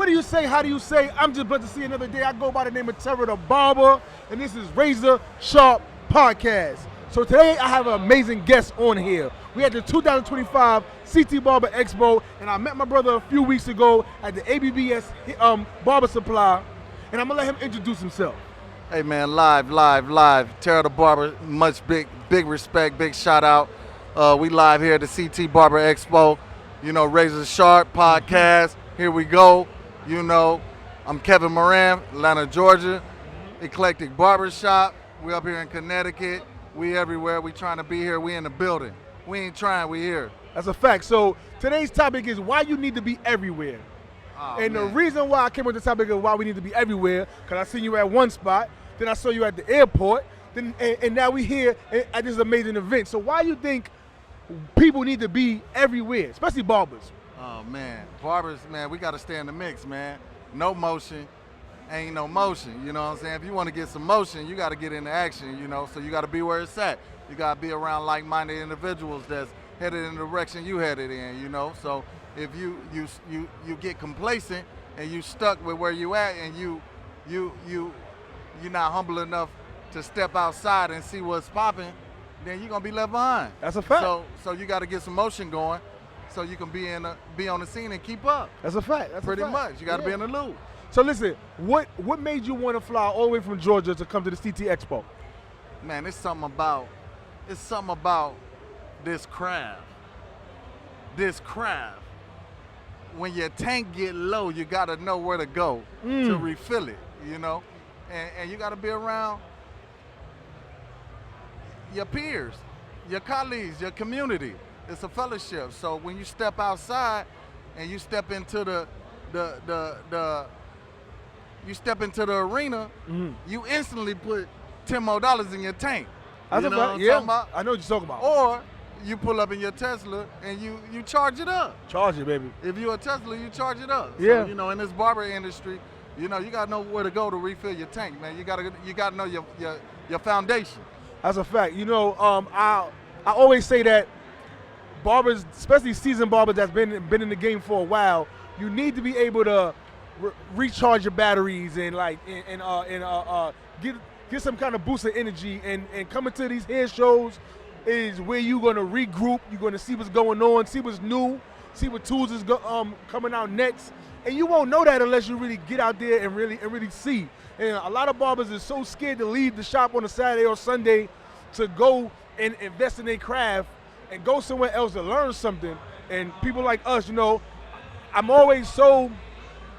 do you say? How do you say? I'm just about to see another day. I go by the name of Terror the Barber, and this is Razor Sharp Podcast. So today I have an amazing guest on here. We had the 2025 CT Barber Expo, and I met my brother a few weeks ago at the ABBS Barber Supply, and I'm gonna let him introduce himself. Hey man, live. Terror the Barber, much big respect, big shout out. We live here at the CT Barber Expo. You know, Razor Sharp Podcast. Here we go. You know, I'm Kevin Morian, Atlanta, Georgia. Eclectic Barbershop. We up here in Connecticut. We everywhere. We trying to be here. We in the building. We ain't trying. We here. That's a fact. So today's topic is why you need to be everywhere. And the reason why I came with the topic of why we need to be everywhere, because I seen you at one spot, then I saw you at the airport, then and now we here at this amazing event. So why you think people need to be everywhere, especially barbers? Oh man, barbers, man, we got to stay in the mix, man. No motion, ain't no motion. You know what I'm saying? If you want to get some motion, you got to get into action. You know, so you got to be where it's at. You got to be around like-minded individuals that's headed in the direction you headed in. You know, so if you get complacent and you stuck with where you at, and you're not humble enough to step outside and see what's popping, then you're gonna be left behind. That's a fact. So you got to get some motion going, so you can be on the scene and keep up. That's a fact. That's Pretty a fact. much. You got to be in the loop. So listen, what made you want to fly all the way from Georgia to come to the CT Expo? Man, it's something about this craft. This craft. When your tank get low, you got to know where to go to refill it, you know? And you got to be around your peers, your colleagues, your community. It's a fellowship. So when you step outside and you step into the arena, you instantly put $10 more in your tank. That's you a know fact. what I'm Yeah, talking about? I know what you're talking about. Or you pull up in your Tesla and you charge it up. Charge it, baby. If you're a Tesla, you charge it up. Yeah. So, you know, in this barber industry, you know, you gotta know where to go to refill your tank, man. You gotta know your foundation. That's a fact. You know, I always say that barbers, especially seasoned barbers that's been in the game for a while, you need to be able to recharge your batteries and get some kind of boost of energy. And coming to these hair shows is where you're gonna regroup. You're gonna see what's going on, see what's new, see what tools is coming out next. And you won't know that unless you really get out there and really see. And a lot of barbers are so scared to leave the shop on a Saturday or Sunday to go and invest in their craft and go somewhere else to learn something. And people like us, you know, I'm always so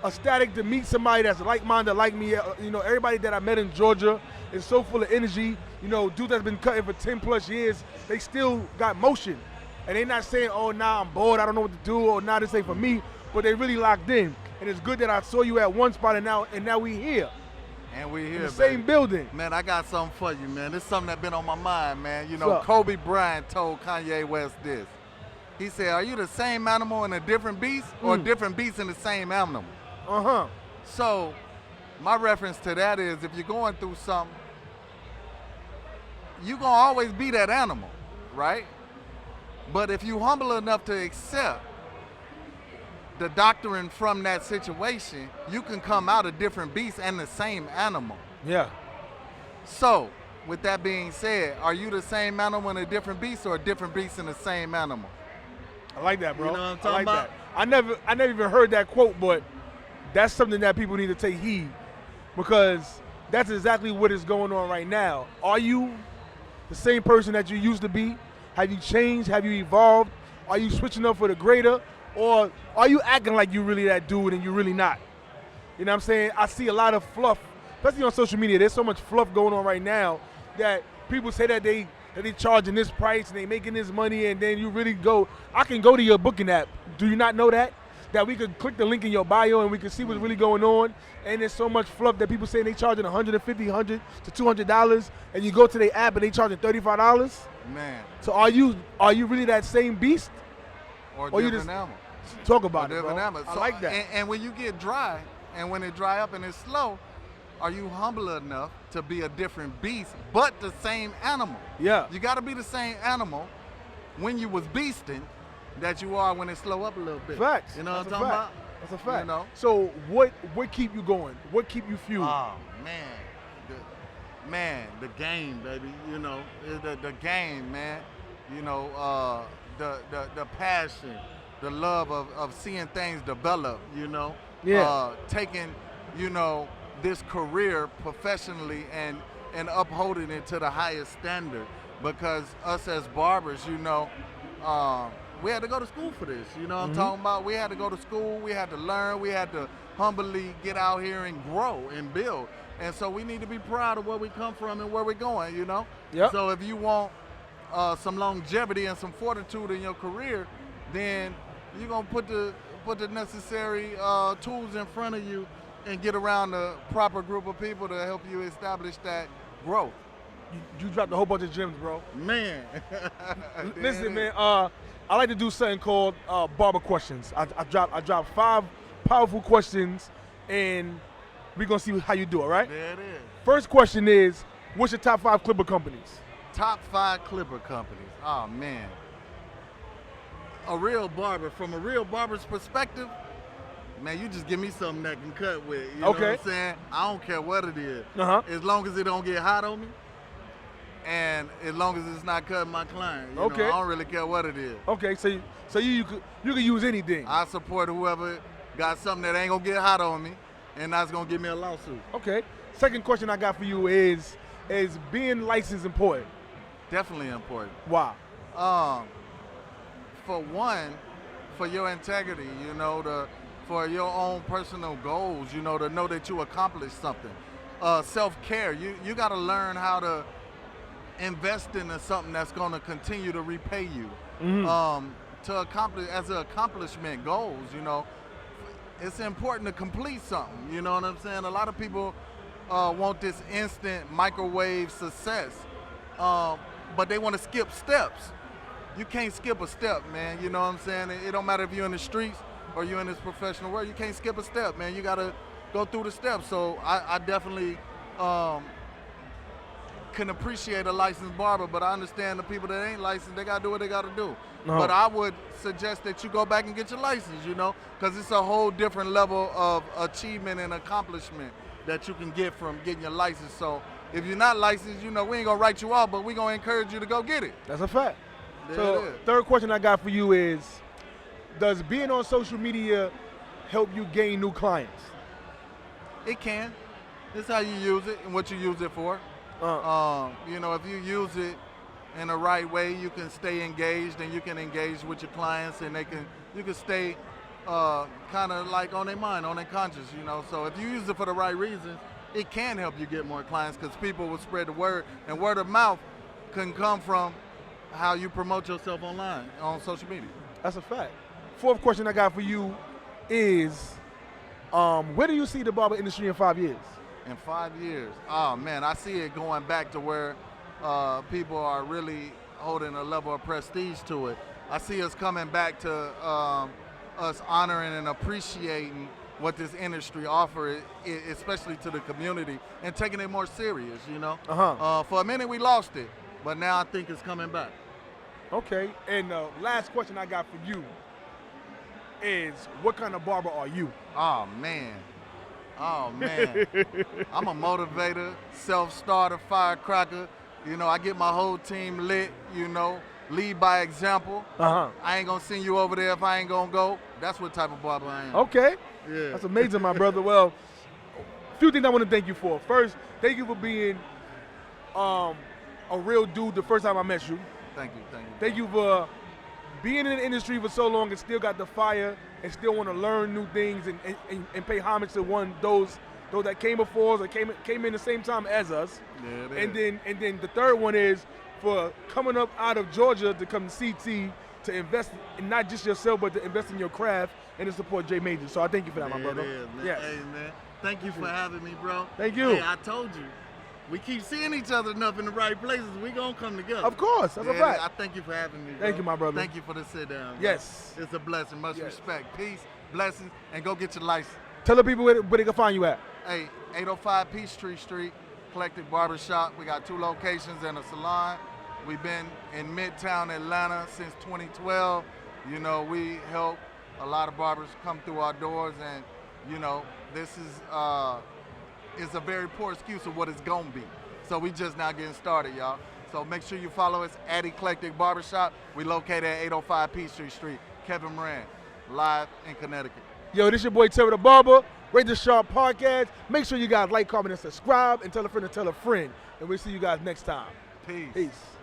ecstatic to meet somebody that's like-minded like me. You know, everybody that I met in Georgia is so full of energy. You know, dudes that's been cutting for 10 plus years, they still got motion. And they not saying, oh, nah, I'm bored, I don't know what to do, or nah, this ain't for me, but they really locked in. And it's good that I saw you at one spot and now we here. And we here, in the same building. Man, I got something for you, man. This is something that's been on my mind, man. You know, What's up? Kobe Bryant told Kanye West this. He said, are you the same animal in a different beast, or a different beast in the same animal? So my reference to that is, if you're going through something, you're going to always be that animal, right? But if you humble enough to accept the doctrine from that situation, you can come out a different beast and the same animal. Yeah. So, with that being said, are you the same animal in a different beast, or a different beast in the same animal? I like that, bro. You know what I'm talking I like about? that. I never even heard that quote, but that's something that people need to take heed, because that's exactly what is going on right now. Are you the same person that you used to be? Have you changed? Have you evolved? Are you switching up for the greater? Or are you acting like you really that dude and you're really not? You know what I'm saying? I see a lot of fluff, especially on social media. There's so much fluff going on right now that people say that they charging this price and they making this money, and then you really go, I can go to your booking app. Do you not know that? That we could click the link in your bio and we can see what's really going on. And there's so much fluff that people say they charging $150, $100 to $200, and you go to their app and they charging $35. Man. So are you really that same beast? Or you different just animal. talk about it, Different bro. animal. I So, like that. And when you get dry, and when it dry up and it's slow, are you humble enough to be a different beast, but the same animal? Yeah. You got to be the same animal when you was beasting that you are when it slow up a little bit. Facts. You know That's what a I'm talking fact. about? That's a fact. You know? So what keep you going? What keep you fueled? Oh man, the game, baby. You know, the game, man. You know, the passion, the love of seeing things develop. You know, taking, you know, this career professionally and upholding it to the highest standard. Because us as barbers, you know, we had to go to school for this. You know what I'm talking about? We had to go to school. We had to learn. We had to humbly get out here and grow and build. And so we need to be proud of where we come from and where we're going, you know? Yep. So if you want some longevity and some fortitude in your career, then you're going to put the necessary tools in front of you and get around the proper group of people to help you establish that growth. You dropped a whole bunch of gems, bro. Man. Listen, man, I like to do something called barber questions. I drop 5 powerful questions, and we're going to see how you do it, right? There it is. First question is, what's your top 5 clipper companies? Top 5 clipper companies. Oh, man. A real barber, from a real barber's perspective, man, you just give me something that can cut with. You know what I'm saying? I don't care what it is. As long as it don't get hot on me, and as long as it's not cutting my client. You know, I don't really care what it is. Okay, so you can use anything. I support whoever got something that ain't gonna get hot on me, and that's gonna give me a lawsuit. Okay. Second question I got for you is being licensed important? Definitely important. Why? For one, for your integrity, you know, for your own personal goals, you know, to know that you accomplished something. Self-care, you got to learn how to invest into something that's going to continue to repay you. To accomplish, as an accomplishment goals, you know, it's important to complete something, you know what I'm saying? A lot of people want this instant microwave success, but they want to skip steps. You can't skip a step, man, you know what I'm saying? It don't matter if you're in the streets or you're in this professional world, you can't skip a step, man. You got to go through the steps. So I definitely can appreciate a licensed barber, but I understand the people that ain't licensed, they got to do what they got to do. But I would suggest that you go back and get your license, you know, because it's a whole different level of achievement and accomplishment that you can get from getting your license. So if you're not licensed, you know, we ain't going to write you off, but we going to encourage you to go get it. That's a fact. There So third question I got for you is, does being on social media help you gain new clients? It can. It's how you use it and what you use it for. You know, if you use it in the right way, you can stay engaged and you can engage with your clients, and you can stay kind of like on their mind, on their conscience, you know. So if you use it for the right reasons, it can help you get more clients, because people will spread the word, and word of mouth can come from how you promote yourself online, on social media. That's a fact. Fourth question I got for you is, where do you see the barber industry in 5 years? In 5 years, oh man, I see it going back to where people are really holding a level of prestige to it. I see us coming back to us honoring and appreciating what this industry offers, especially to the community, and taking it more serious, you know? For a minute we lost it, but now I think it's coming back. Okay, and the last question I got for you is, what kind of barber are you? Oh man, I'm a motivator, self-starter, firecracker. You know, I get my whole team lit, you know, lead by example. I ain't gonna send you over there if I ain't gonna go. That's what type of barber I am. Okay, yeah. That's amazing, my brother. Well, a few things I want to thank you for. First, thank you for being a real dude the first time I met you. Thank you. Thank you for being in the industry for so long and still got the fire and still want to learn new things and pay homage to those that came before us or came in the same time as us. Yeah, and then the third one is for coming up out of Georgia to come to CT to invest in not just yourself, but to invest in your craft and to support J Major. So I thank you for that, my brother. Yes. Hey, man. Thank you for having me, bro. Thank you. Hey, I told you. We keep seeing each other enough in the right places, we gonna come together. Of course, that's a fact. I thank you for having me, bro. Thank you, my brother. Thank you for the sit down. Yes. Bro. It's a blessing, much respect. Peace, blessings, and go get your license. Tell the people where they can find you at. Hey, 805 Peachtree Street, Eclectic Barbershop. We got 2 locations and a salon. We've been in Midtown Atlanta since 2012. You know, we help A lot of barbers come through our doors, and you know, this is a very poor excuse of what it's gonna be. So we just now getting started, y'all. So make sure you follow us at Eclectic Barbershop. We located at 805 Peachtree Street. Kevin Morian, live in Connecticut. Yo, this your boy Terry the Barber. Rate the Sharp Podcast. Make sure you guys like, comment, and subscribe, and tell a friend to tell a friend. And we'll see you guys next time. Peace. Peace.